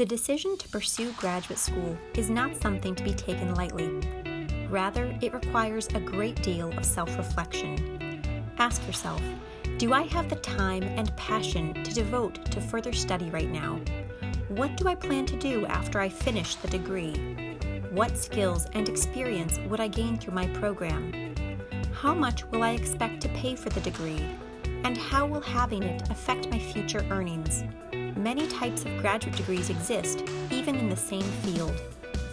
The decision to pursue graduate school is not something to be taken lightly. Rather, it requires a great deal of self-reflection. Ask yourself, do I have the time and passion to devote to further study right now? What do I plan to do after I finish the degree? What skills and experience would I gain through my program? How much will I expect to pay for the degree? And how will having it affect my future earnings? Many types of graduate degrees exist, even in the same field.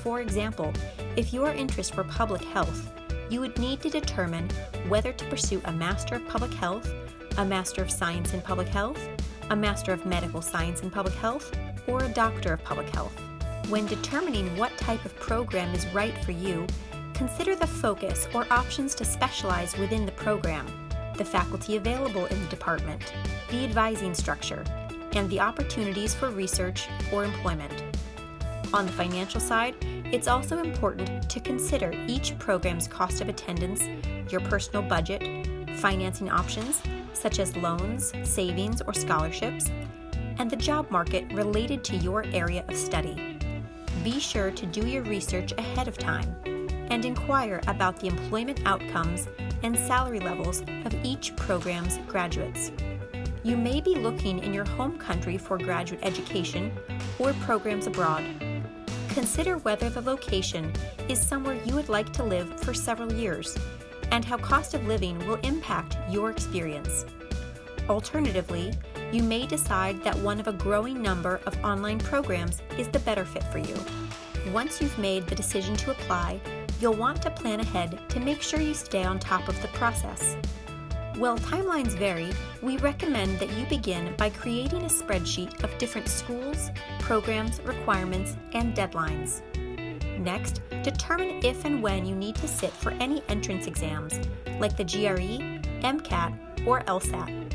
For example, if your interests were public health, you would need to determine whether to pursue a Master of Public Health, a Master of Science in Public Health, a Master of Medical Science in Public Health, or a Doctor of Public Health. When determining what type of program is right for you, consider the focus or options to specialize within the program, the faculty available in the department, the advising structure, and the opportunities for research or employment. On the financial side, it's also important to consider each program's cost of attendance, your personal budget, financing options such as loans, savings, or scholarships, and the job market related to your area of study. Be sure to do your research ahead of time and inquire about the employment outcomes and salary levels of each program's graduates. You may be looking in your home country for graduate education or programs abroad. Consider whether the location is somewhere you would like to live for several years and how cost of living will impact your experience. Alternatively, you may decide that one of a growing number of online programs is the better fit for you. Once you've made the decision to apply, you'll want to plan ahead to make sure you stay on top of the process. While timelines vary, we recommend that you begin by creating a spreadsheet of different schools, programs, requirements, and deadlines. Next, determine if and when you need to sit for any entrance exams, like the GRE, MCAT, or LSAT.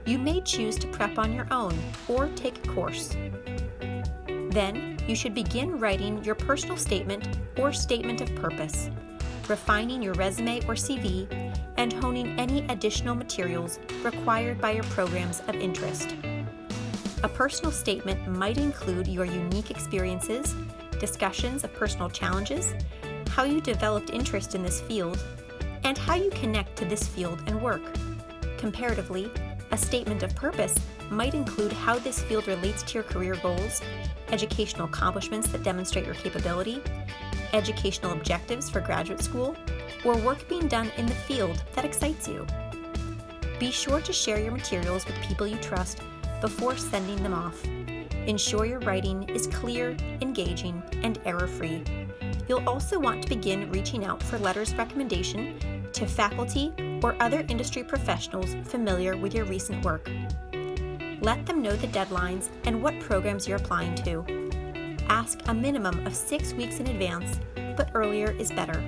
You may choose to prep on your own or take a course. Then, you should begin writing your personal statement or statement of purpose, refining your resume or CV, and honing any additional materials required by your programs of interest. A personal statement might include your unique experiences, discussions of personal challenges, how you developed interest in this field, and how you connect to this field and work. Comparatively, a statement of purpose might include how this field relates to your career goals, educational accomplishments that demonstrate your capability, educational objectives for graduate school, or work being done in the field that excites you. Be sure to share your materials with people you trust before sending them off. Ensure your writing is clear, engaging, and error-free. You'll also want to begin reaching out for letters of recommendation to faculty or other industry professionals familiar with your recent work. Let them know the deadlines and what programs you're applying to. Ask a minimum of 6 weeks in advance, but earlier is better.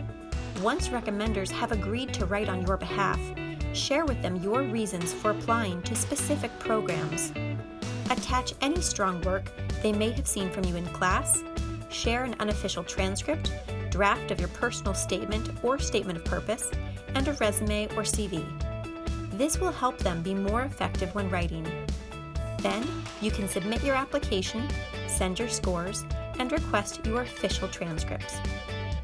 Once recommenders have agreed to write on your behalf, share with them your reasons for applying to specific programs. Attach any strong work they may have seen from you in class, share an unofficial transcript, draft of your personal statement or statement of purpose, and a resume or CV. This will help them be more effective when writing. Then, you can submit your application, send your scores, and request your official transcripts.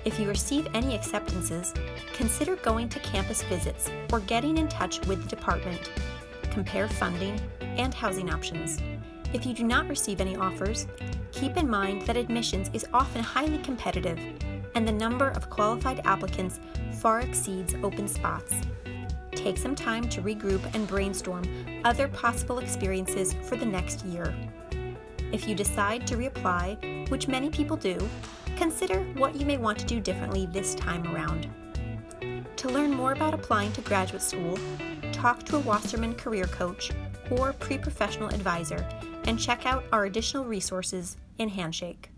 If you receive any acceptances, consider going to campus visits or getting in touch with the department. Compare funding and housing options. If you do not receive any offers, keep in mind that admissions is often highly competitive, and the number of qualified applicants far exceeds open spots. Take some time to regroup and brainstorm other possible experiences for the next year. If you decide to reapply, which many people do, consider what you may want to do differently this time around. To learn more about applying to graduate school, talk to a Wasserman career coach or pre-professional advisor, and check out our additional resources in Handshake.